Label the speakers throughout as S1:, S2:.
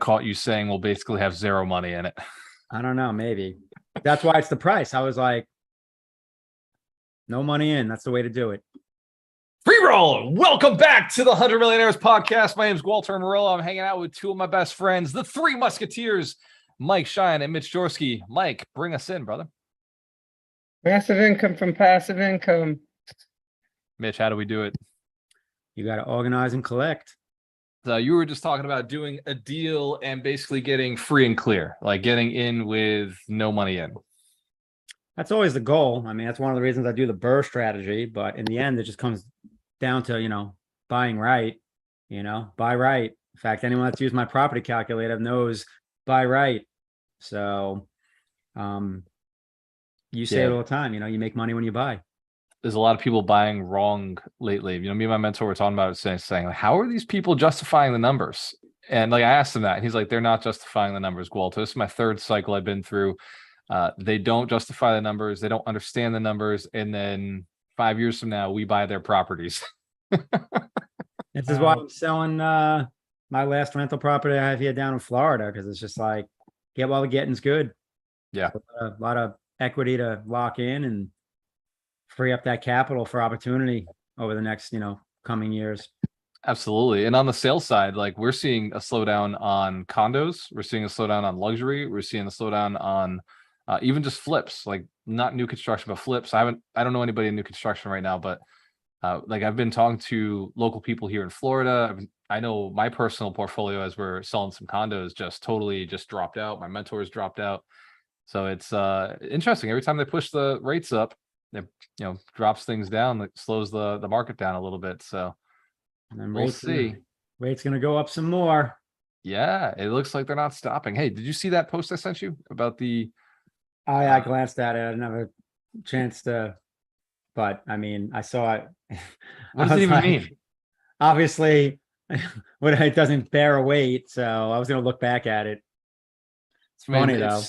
S1: caught you saying we'll basically have zero money in it.
S2: I don't know, maybe. That's why it's the price. I was like, no money in. That's the way to do it.
S1: Free roll. Welcome back to the 100 Millionaires podcast. My name is Walter Murillo. I'm hanging out with two of my best friends, the three Muskateers, Mike Schein and Mitch Jaworski. Mike, bring us in, brother.
S3: Passive income from passive income.
S1: Mitch, how do we do it?
S2: You got to organize and collect.
S1: So you were just talking about doing a deal and basically getting free and clear, like getting in with no money in.
S2: That's always the goal. I mean, that's one of the reasons I do the Burr strategy. But in the end, it just comes down to, buying right, buy right. In fact, anyone that's used my property calculator knows buy right. So you say it all the time, you make money when you buy.
S1: There's a lot of people buying wrong lately. Me and my mentor were talking about it, saying like, how are these people justifying the numbers? And like I asked him that, and he's like, they're not justifying the numbers, Walter. This is my third cycle I've been through. They don't justify the numbers. They don't understand the numbers. And then 5 years from now, we buy their properties.
S2: This is why I'm selling my last rental property I have here down in Florida, because it's just like, get while the getting's good.
S1: Yeah.
S2: So a lot of equity to lock in and free up that capital for opportunity over the next, coming years.
S1: Absolutely. And on the sales side, like we're seeing a slowdown on condos. We're seeing a slowdown on luxury. We're seeing a slowdown on even just flips, like not new construction, but flips. I don't know anybody in new construction right now, but like I've been talking to local people here in Florida. I know my personal portfolio, as we're selling some condos, just totally dropped out. My mentors dropped out. So it's interesting. Every time they push the rates up, it drops things down, that slows the market down a little bit. So we'll see.
S2: Rate's gonna go up some more.
S1: Yeah, it looks like they're not stopping. Hey, did you see that post I sent you about the
S2: I glanced at it. I didn't have a chance to, but I mean, I saw it.
S1: What does it even mean?
S2: Obviously, it doesn't bear a weight, so I was gonna look back at it. It's funny though.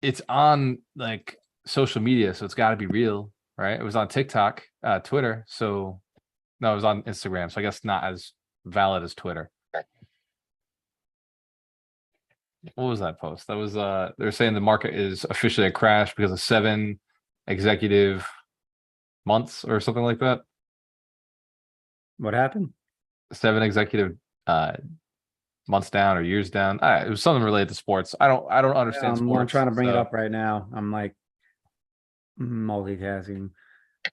S1: It's on like social media, so it's got to be real, right? It was on TikTok, Twitter. So no, it was on Instagram. So I guess not as valid as Twitter. What was that post? That was they're saying the market is officially a crash because of 7 executive months or something like that.
S2: What happened?
S1: 7 executive months down or years down. It was something related to sports. I don't understand sports.
S2: I'm trying to bring it up right now. I'm like multitasking.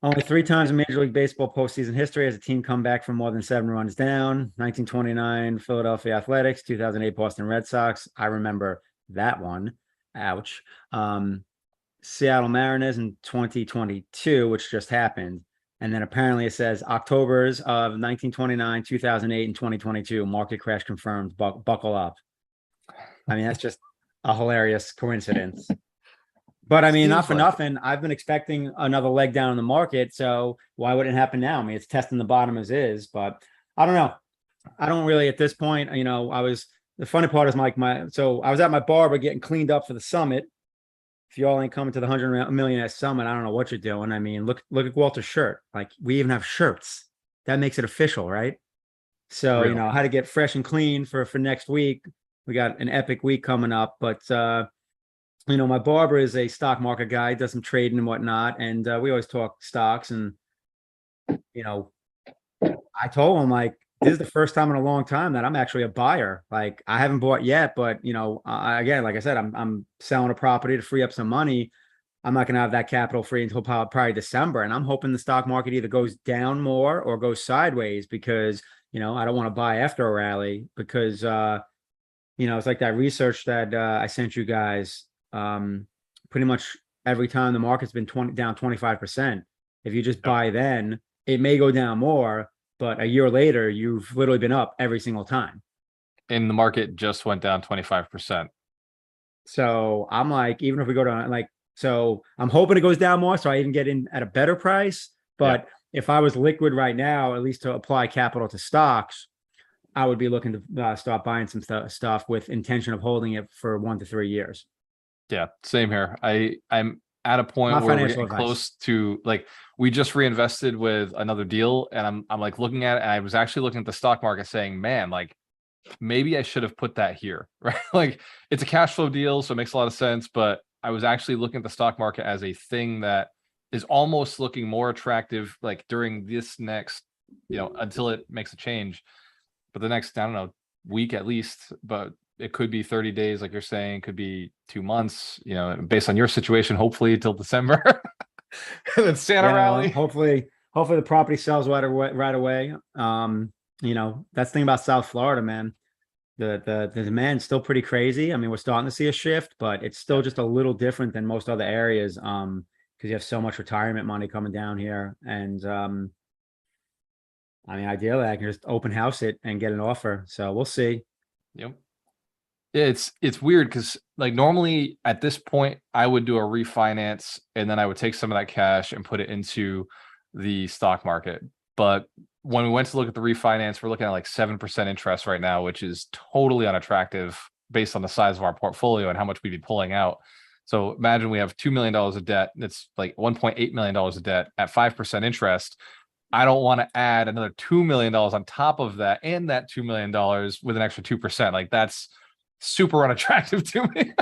S2: Only 3 times in Major League Baseball postseason history has a team come back from more than 7 runs down. 1929 Philadelphia Athletics, 2008 Boston Red Sox. I remember that one. Ouch. Seattle Mariners in 2022, which just happened. And then apparently it says Octobers of 1929, 2008, and 2022. Market crash confirmed. Buckle up. I mean, that's just a hilarious coincidence. But I mean, not for nothing. I've been expecting another leg down in the market. So why would it happen now? I mean, it's testing the bottom as is, but I don't know. I don't really at this point, the funny part is so I was at my barber getting cleaned up for the summit. If y'all ain't coming to the 100 Millionaires Summit, I don't know what you're doing. I mean, look at Walter's shirt. Like we even have shirts. That makes it official, right? So,
S1: Really?
S2: how to get fresh and clean for next week. We got an epic week coming up, but my barber is a stock market guy, does some trading and whatnot. And we always talk stocks. And, I told him, like, this is the first time in a long time that I'm actually a buyer. Like, I haven't bought yet, but, again, like I said, I'm selling a property to free up some money. I'm not going to have that capital free until probably December. And I'm hoping the stock market either goes down more or goes sideways because, I don't want to buy after a rally because, it's like that research that I sent you guys. Pretty much every time the market's been down 25%. If you just buy then, it may go down more, but a year later, you've literally been up every single time.
S1: And the market just went down 25%.
S2: So I'm like, even if we go down, so I'm hoping it goes down more, so I even get in at a better price. But if I was liquid right now, at least to apply capital to stocks, I would be looking to start buying some stuff with intention of holding it for 1 to 3 years.
S1: Yeah, same here. I'm at a point where we're getting close to, like, we just reinvested with another deal, and I'm like looking at it, and I was actually looking at the stock market saying, man, like maybe I should have put that here, right? Like it's a cash flow deal, so it makes a lot of sense. But I was actually looking at the stock market as a thing that is almost looking more attractive, like during this next, until it makes a change. But the next, I don't know, week at least, but it could be 30 days, like you're saying, could be 2 months, based on your situation, hopefully till December. And then Santa rally.
S2: Hopefully the property sells right away. That's the thing about South Florida, man. The demand's still pretty crazy. I mean, we're starting to see a shift, but it's still just a little different than most other areas. Because you have so much retirement money coming down here. And I mean, ideally I can just open house it and get an offer. So we'll see.
S1: Yep. It's weird because like normally at this point I would do a refinance and then I would take some of that cash and put it into the stock market. But when we went to look at the refinance, we're looking at like 7% interest right now, which is totally unattractive based on the size of our portfolio and how much we'd be pulling out. So imagine we have $2 million of debt. It's like $1.8 million of debt at 5% interest. I don't want to add another $2 million on top of that and that $2 million with an extra 2%. Like that's super unattractive to me.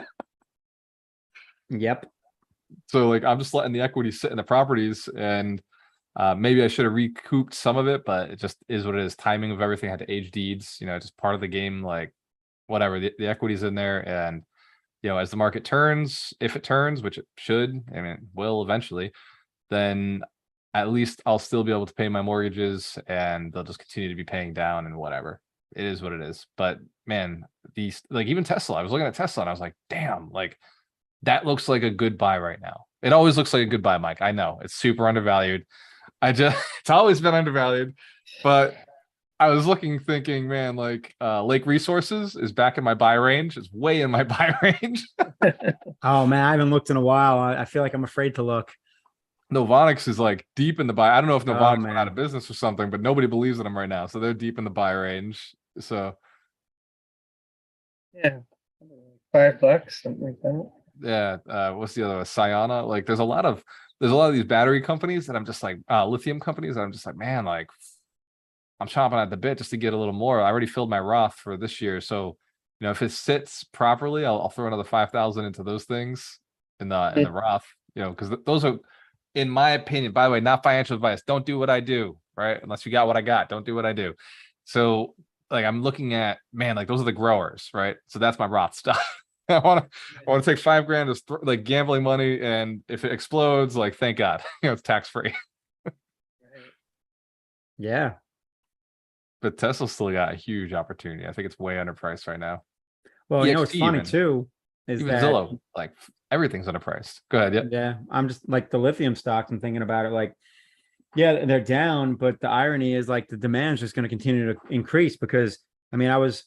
S2: Yep.
S1: So like I'm just letting the equity sit in the properties, and maybe I should have recouped some of it, but it just is what it is. Timing of everything had to age deeds, just part of the game. Like whatever, the equity's in there, and as the market turns, if it turns, which it should, I mean, it will eventually, then at least I'll still be able to pay my mortgages, and they'll just continue to be paying down and whatever. It is what it is. But man, these, like even Tesla, I was looking at Tesla and I was like, damn, like that looks like a good buy right now. It always looks like a good buy, Mike. I know it's super undervalued. It's always been undervalued, but I was looking, thinking, man, like Lake Resources is back in my buy range. It's way in my buy range.
S2: Oh man, I haven't looked in a while. I feel like I'm afraid to look.
S1: Novonix is like deep in the buy. I don't know if Novonix went out
S2: man.
S1: of business or something, but nobody believes in them right now. So they're deep in the buy range. So
S3: Yeah. $5, something like that.
S1: yeah, what's the other one? Sayana? Like there's a lot of these battery companies that I'm just like lithium companies that I'm just like, man, like I'm chomping at the bit just to get a little more. I already filled my Roth for this year, so if it sits properly, I'll throw another 5,000 into those things in the Roth, because those are, in my opinion, by the way, not financial advice. Don't do what I do, right? Unless you got what I got, don't do what I do. So like I'm looking at, man, like those are the growers, right? So that's my Roth stuff. I want to take $5,000 as like gambling money, and if it explodes, like thank God, it's tax free.
S2: Yeah.
S1: But Tesla's still got a huge opportunity. I think it's way underpriced right now.
S2: Well,
S1: EXP
S2: what's funny
S1: even.
S2: too is
S1: Even
S2: that
S1: Zillow, like everything's underpriced. Go ahead. Yep.
S2: yeah, I'm just like the lithium stocks. I'm thinking about it like, yeah, they're down, but the irony is like the demand is just going to continue to increase because I mean, I was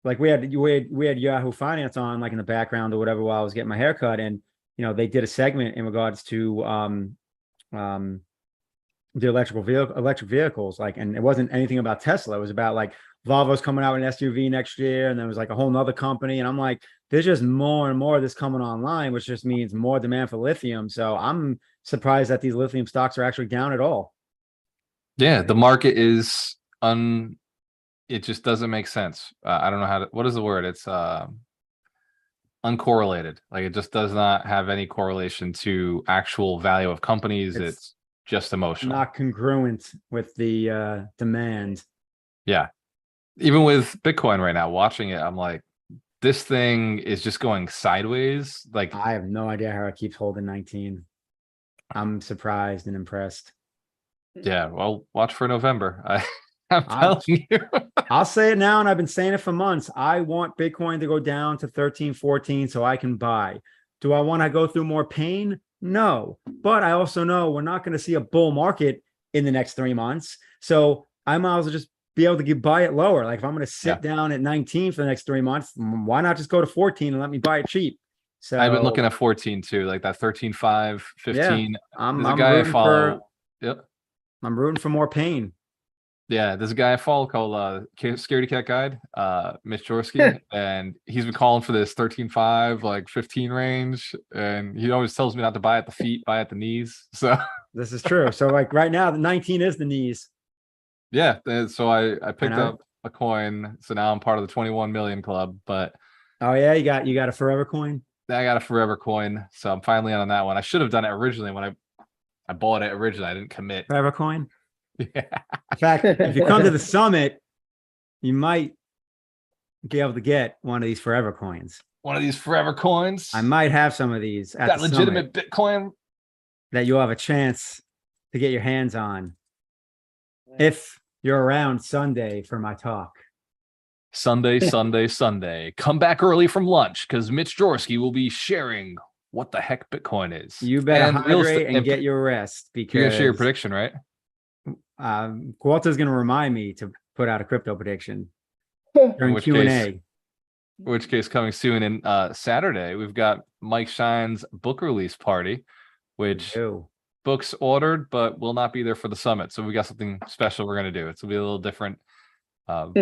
S2: like, we had Yahoo Finance on like in the background or whatever while I was getting my haircut, and they did a segment in regards to the electric vehicles, like, and it wasn't anything about Tesla. It was about like Volvo's coming out with an SUV next year, and there was like a whole nother company, and I'm like, there's just more and more of this coming online, which just means more demand for lithium. So I'm surprised that these lithium stocks are actually down at all.
S1: Yeah, the market is it just doesn't make sense. I don't know what is the word? It's uncorrelated. Like it just does not have any correlation to actual value of companies. It's just emotional.
S2: Not congruent with the demand.
S1: Yeah. Even with Bitcoin right now, watching it, I'm like, this thing is just going sideways. Like
S2: I have no idea how it keeps holding 19. I'm surprised and impressed.
S1: Yeah, well, watch for November. I'm telling you.
S2: I'll say it now, and I've been saying it for months. I want Bitcoin to go down to 13, 14 so I can buy. Do I want to go through more pain? No. But I also know we're not going to see a bull market in the next 3 months. So I might as well just be able to buy it lower. Like if I'm going to sit down at 19 for the next 3 months, why not just go to 14 and let me buy it cheap? So
S1: I've been looking at 14 too, like that 13.5, 15.
S2: Yeah, I'm
S1: a guy I follow.
S2: Yep. I'm rooting for more pain.
S1: Yeah, there's a guy I follow called Scaredy Cat Guide, Mitch Jaworski, and he's been calling for this 13.5, like 15 range, and he always tells me not to buy at the feet, buy at the knees. So
S2: this is true. So like right now, the 19 is the knees.
S1: Yeah, so I picked up a coin. So now I'm part of the 21 million club, but
S2: Oh yeah, you got a forever coin.
S1: I got a forever coin. So I'm finally on that one. I should have done it originally when I bought it originally. I didn't commit.
S2: Forever coin.
S1: Yeah.
S2: In fact, if you come to the summit, you might be able to get one of these forever coins.
S1: One of these forever coins.
S2: I might have some of these at
S1: That
S2: the
S1: legitimate
S2: summit
S1: Bitcoin.
S2: that you'll have a chance to get your hands on if you're around Sunday for my talk.
S1: Sunday. Come back early from lunch because Mitch Jaworski will be sharing what the heck Bitcoin is.
S2: You better
S1: And real
S2: hydrate
S1: estate-
S2: and get your rest because
S1: You're gonna share your prediction, right?
S2: Walter's going to remind me to put out a crypto prediction
S1: In
S2: during
S1: which
S2: Q&A.
S1: case, which case coming soon. And Saturday, we've got Mike Schein's book release party, which
S2: Ew.
S1: books ordered, but will not be there for the summit. So we got something special we're gonna do. It's gonna be a little different. But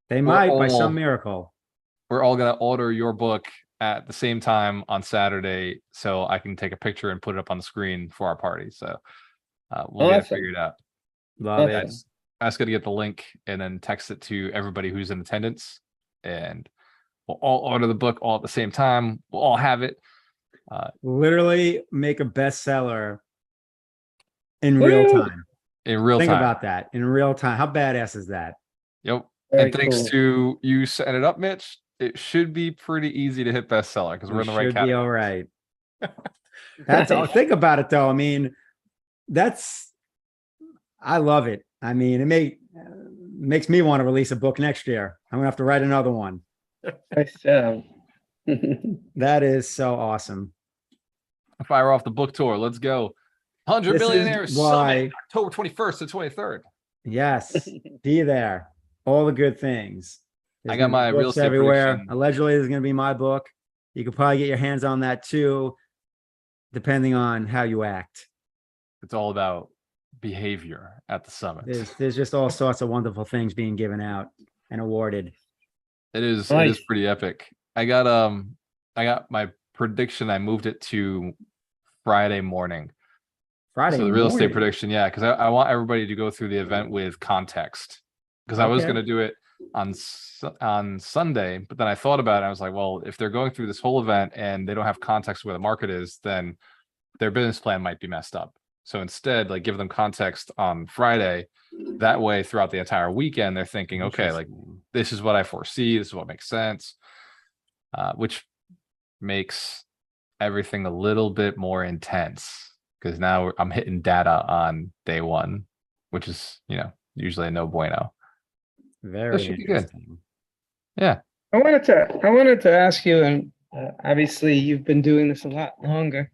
S2: They might by
S1: all-
S2: some miracle.
S1: we're all gonna order your book at the same time on Saturday, so I can take a picture and put it up on the screen for our party. So we'll get it
S3: Awesome.
S1: figured out.
S2: Love
S3: Okay.
S2: it.
S1: I just got to get the link and then text it to everybody who's in attendance, and we'll all order the book all at the same time. We'll all have it.
S2: Literally make a bestseller in real
S3: Woo!
S2: time.
S1: In real
S2: Think
S1: time.
S2: about that in real time. How badass is that?
S1: Yep.
S3: Very
S1: And thanks
S3: cool.
S1: to you setting it up, Mitch, it should be pretty easy to hit bestseller because we're in the right
S2: Should be
S1: category.
S2: all right. That's all. Think about it though. I mean, I love it. I mean, it makes me want to release a book next year. I'm gonna have to write another one.
S3: Nice job.
S2: That is so awesome.
S1: Fire off the book tour. Let's go. 100
S2: This is
S1: Millionaires
S2: why-
S1: Summit, October 21st to 23rd.
S2: Yes, be there. All the good things.
S1: I
S2: There's
S1: got
S2: gonna be
S1: my real
S2: books
S1: estate
S2: everywhere.
S1: prediction.
S2: Allegedly, there's going to be my book. You could probably get your hands on that too, depending on how you act.
S1: It's all about behavior at the summit.
S2: There's just all sorts of wonderful things being given out and awarded.
S1: It is
S3: Nice.
S1: pretty epic. I got my prediction. I moved it to Friday morning.
S2: Friday.
S1: So the real estate
S2: morning.
S1: prediction, yeah, because I want everybody to go through the event with context. Because I was
S2: Okay.
S1: going to do it on Sunday, but then I thought about it. I was like, well, if they're going through this whole event and they don't have context where the market is, then their business plan might be messed up. So instead, like give them context on Friday. That way, throughout the entire weekend, they're thinking, okay, like
S2: Interesting.
S1: this is what I foresee. This is what makes sense, which makes everything a little bit more intense because now I'm hitting data on day one, which is, usually a no bueno.
S2: Very
S1: should be good.
S2: interesting.
S1: Yeah.
S3: I wanted to ask you, and obviously you've been doing this a lot longer,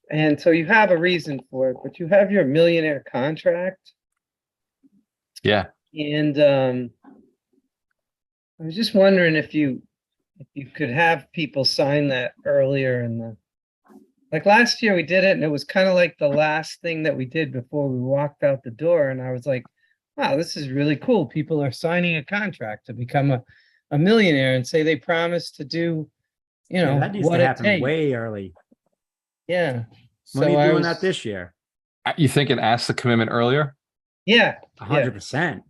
S3: and so you have a reason for it, but you have your millionaire contract,
S1: Yeah.
S3: and I was just wondering if you could have people sign that earlier in the, like last year we did it, and it was kind of like the last thing that we did before we walked out the door, and I was like, wow, this is really cool. People are signing a contract to become a millionaire and say they promise to do,
S2: Yeah, that needs
S3: what
S2: to
S3: it
S2: happen
S3: takes.
S2: way early.
S3: Yeah.
S2: When are
S3: So
S2: you
S3: I
S2: doing
S3: was-
S2: that this year?
S1: You thinking ask the commitment earlier?
S3: Yeah.
S2: 100%.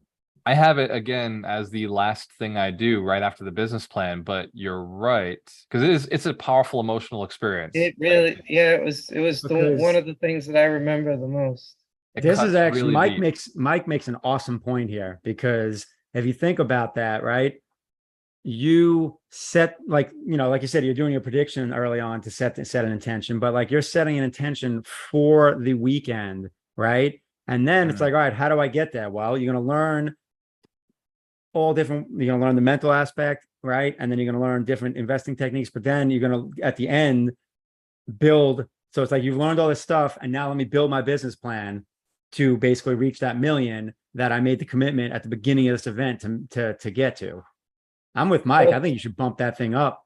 S1: I have it again as the last thing I do right after the business plan, but you're right. Because it's a powerful emotional experience.
S3: It really, yeah, it was
S2: Because-
S3: one of the things that I remember the most.
S1: It
S2: This
S1: cuts
S2: is actually
S1: really deep.
S2: Mike makes an awesome point here because if you think about that, right? You set like you said, you're doing your prediction early on to set an intention, but like you're setting an intention for the weekend, right? And then it's like, all right, how do I get there? Well, you're going to learn all different, you're going to learn the mental aspect, right? And then you're going to learn different investing techniques, but then you're going to, at the end, build. So it's like, you've learned all this stuff and now let me build my business plan to basically reach that million that I made the commitment at the beginning of this event to get to. I'm with Mike. I think you should bump that thing up.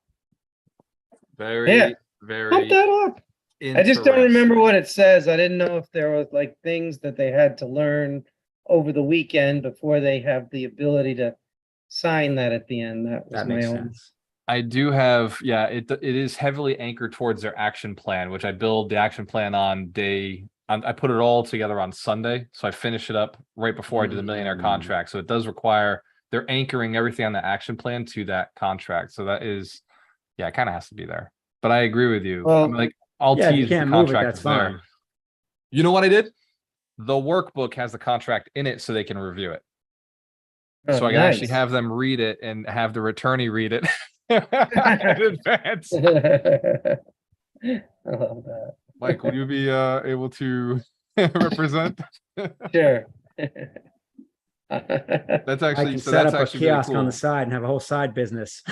S1: Very,
S3: Yeah.
S1: very.
S3: Pump that up. I just don't remember
S1: interesting.
S3: what it says. I didn't know if there was like things that they had to learn over the weekend before they have the ability to sign that at the end. That was
S2: That
S3: my
S2: makes
S3: own.
S2: sense.
S1: I do have, yeah, it is heavily anchored towards their action plan, which I build the action plan I put it all together on Sunday. So I finish it up right before I do the millionaire contract. So it does require they're anchoring everything on the action plan to that contract. So that is, yeah, it kind of has to be there. But I agree with you.
S3: Well,
S1: I'm like, all
S2: Yeah, if you
S1: tease the
S2: can't move it,
S1: contract
S2: that's
S1: is there.
S2: fine.
S1: You know what I did? The workbook has the contract in it so they can review it.
S3: oh,
S1: So I can actually
S3: nice.
S1: have them read it and have the returnee read it in advance.
S3: I love that.
S1: Mike, will you be able to represent?
S3: Sure.
S1: That's
S2: I
S1: actually
S2: can
S1: so
S2: set
S1: that's
S2: up a
S1: actually really
S2: kiosk on
S1: cool.
S2: the side and have a whole side business.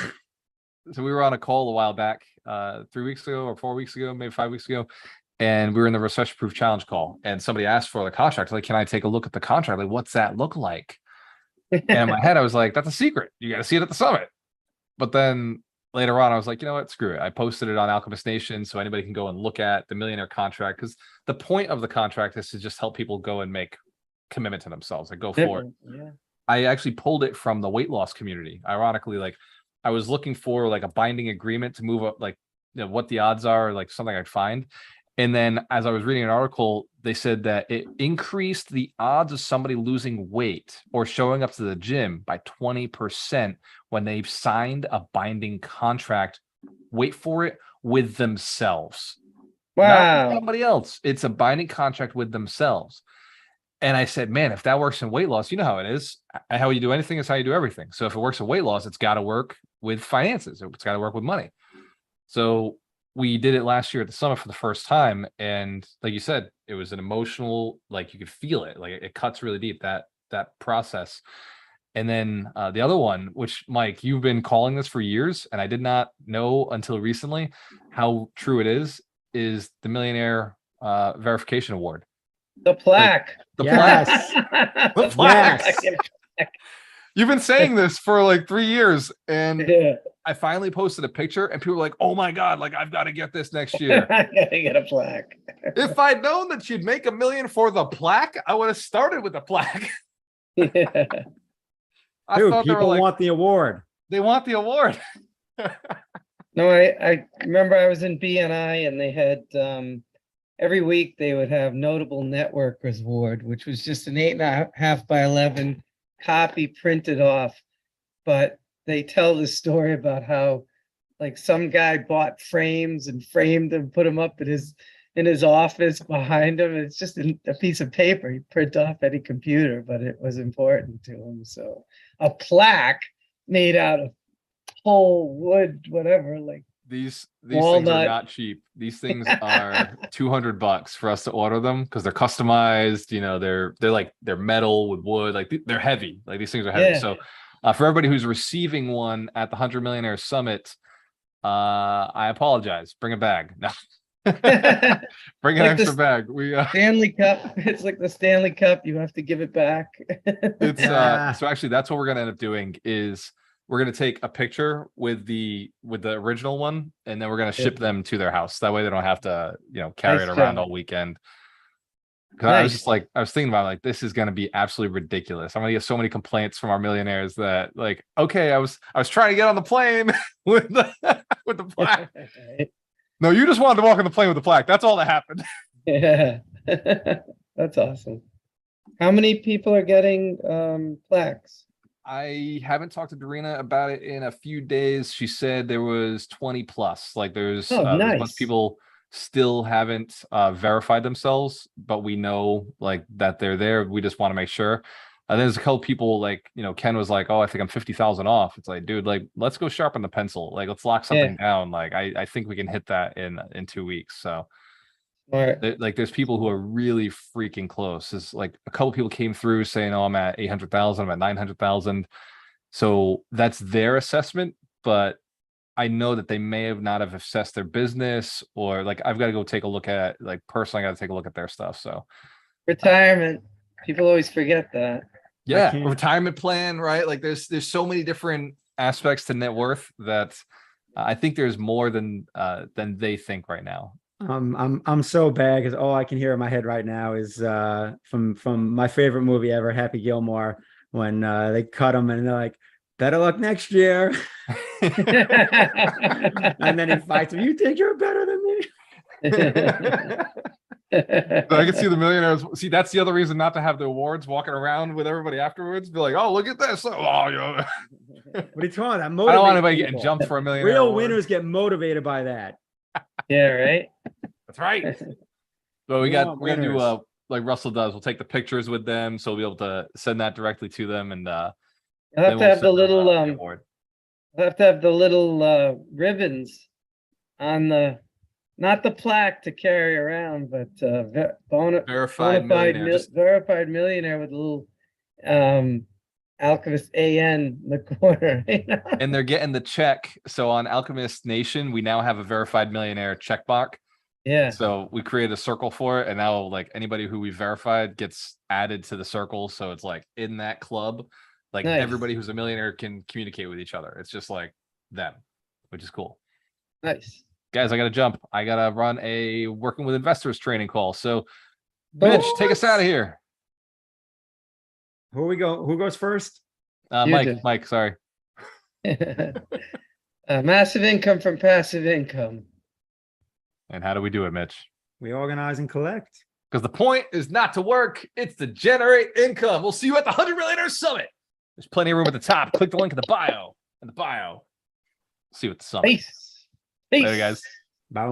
S1: So we were on a call a while back, 3 weeks ago or 4 weeks ago, maybe 5 weeks ago, and we were in the recession proof challenge call, and somebody asked for the contract. Like, can I take a look at the contract? Like, what's that look like? And in my head, I was like, that's a secret. You got to see it at the summit. But then later on, I was like, you know what? Screw it. I posted it on Alchemist Nation so anybody can go and look at the millionaire contract, because the point of the contract is to just help people go and make commitment to themselves. Like, go for it.
S3: Yeah.
S1: I actually pulled it from the weight loss community. Ironically, like I was looking for like a binding agreement to move up, like, you know, what the odds are, like something I'd find. And then as I was reading an article, they said that it increased the odds of somebody losing weight or showing up to the gym by 20% when they've signed a binding contract. Wait for it, with themselves. Not with
S3: Wow.
S1: somebody else. It's a binding contract with themselves. And I said, man, if that works in weight loss, you know how it is. How you do anything is how you do everything. So if it works in weight loss, it's got to work with finances. It's got to work with money. So we did it last year at the summit for the first time. And like you said, it was an emotional, like you could feel it. Like it cuts really deep, that process. And then the other one, which Mike, you've been calling this for years, and I did not know until recently how true it is the Millionaire Verification Award.
S3: The plaque.
S1: The
S2: Yes.
S1: plaque. The plaque.
S2: Yes.
S1: You've been saying this for like 3 years, and
S3: Yeah.
S1: I finally posted a picture, and people were like, "Oh my god! Like I've got to get this next year."
S3: I gotta get a plaque.
S1: If I'd known that you'd make $1 million for the plaque, I would have started with the plaque.
S3: Yeah.
S1: I
S2: Dude,
S1: thought they were
S2: people
S1: like,
S2: want the award.
S1: they want the award.
S3: No, I remember I was in BNI and they had every week they would have Notable Networkers Award, which was just an 8.5 by 11 copy printed off. But they tell the story about how like some guy bought frames and framed them, put them up in his office behind him. It's just a piece of paper you print off any computer, but it was important to him. So a plaque made out of whole wood, whatever, like
S1: These things are
S3: walnut.
S1: not cheap. These things are $200 for us to order them because they're customized. You know, they're metal with wood. Like they're heavy. Like these things are heavy.
S3: Yeah.
S1: So for everybody who's receiving one at the 100 Millionaire Summit, I apologize. Bring a bag. No. Bring an
S3: Like
S1: extra
S3: this-
S1: bag. We
S3: Stanley Cup. It's like the Stanley Cup. You have to give it back.
S1: it's
S2: Yeah.
S1: so actually that's what we're gonna end up doing is we're gonna take a picture with the original one, and then we're gonna ship them to their house. That way they don't have to, you know, carry
S3: Nice
S1: it around
S3: job.
S1: all weekend. Because I was
S3: Nice.
S1: just like, I was thinking about like this is gonna be absolutely ridiculous. I'm gonna get so many complaints from our millionaires that like, okay, I was trying to get on the plane with the plaque. No, you just wanted to walk on the plane with the plaque. That's all that happened.
S3: Yeah. That's awesome. How many people are getting plaques?
S1: I haven't talked to Dorina about it in a few days. She said there was 20 plus. Like there's,
S3: Oh,
S1: there's a bunch
S3: nice.
S1: of people still haven't verified themselves, but we know like that they're there. We just want to make sure. And there's a couple people like, you know, Ken was like, oh, I think I'm 50,000 off. It's like, dude, like, let's go sharpen the pencil. Like, let's lock something down. Like, I think we can hit that in 2 weeks. So
S3: Smart.
S1: like, there's people who are really freaking close. It's like a couple people came through saying, oh, I'm at 800,000, I'm at 900,000. So that's their assessment, but I know that they may have not have assessed their business, or like, I've got to go take a look at, like, personally, I got to take a look at their stuff. So
S3: Retirement. People always forget that.
S1: yeah,
S2: can't-
S1: retirement plan, right? Like there's so many different aspects to net worth that I think there's more than they think right now.
S2: I'm so bad because all I can hear in my head right now is from my favorite movie ever, Happy Gilmore, when they cut him and they're like, better luck next year. And then he fights him. You think you're better than me?
S1: I can see the millionaires. See, that's the other reason not to have the awards, walking around with everybody afterwards. Be like, oh, look at this. Oh, yeah.
S2: What are you talking about? That
S1: I don't
S2: motivates
S1: want anybody getting
S2: people.
S1: jumped for a millionaire
S2: Real
S1: award.
S2: winners get motivated by that.
S3: Yeah, right.
S1: That's right. So
S2: We want
S1: we're gonna do
S2: winners.
S1: like Russell does. We'll take the pictures with them, so we'll be able to send that directly to them, and
S3: I'll
S1: then
S3: have to
S1: we'll
S3: have the
S1: send them,
S3: little
S1: the award.
S3: I'll have to have the little ribbons on the, not the plaque to carry around, but
S1: Verified millionaire. Just-
S3: verified millionaire with a little Alchemist AN in the corner. You know?
S1: and they're getting the check. So on Alchemist Nation, we now have a verified millionaire checkbox.
S3: Yeah.
S1: So we created a circle for it, and now like anybody who we verified gets added to the circle. So it's like in that club, like
S3: Nice.
S1: everybody who's a millionaire can communicate with each other. It's just like them, which is cool.
S3: Nice.
S1: Guys, I gotta jump. I gotta run a working with investors training call. So Mitch, take us out of here.
S2: Who goes first?
S3: You
S1: Mike,
S3: do.
S1: Mike, sorry.
S3: Massive income from passive income.
S1: And how do we do it, Mitch?
S2: We organize and collect.
S1: Because the point is not to work, it's to generate income. We'll see you at the 100 Millionaires Summit. There's plenty of room at the top. Click the link in the bio. See you at the summit.
S3: Peace. Peace.
S1: Later, guys.
S2: Boom.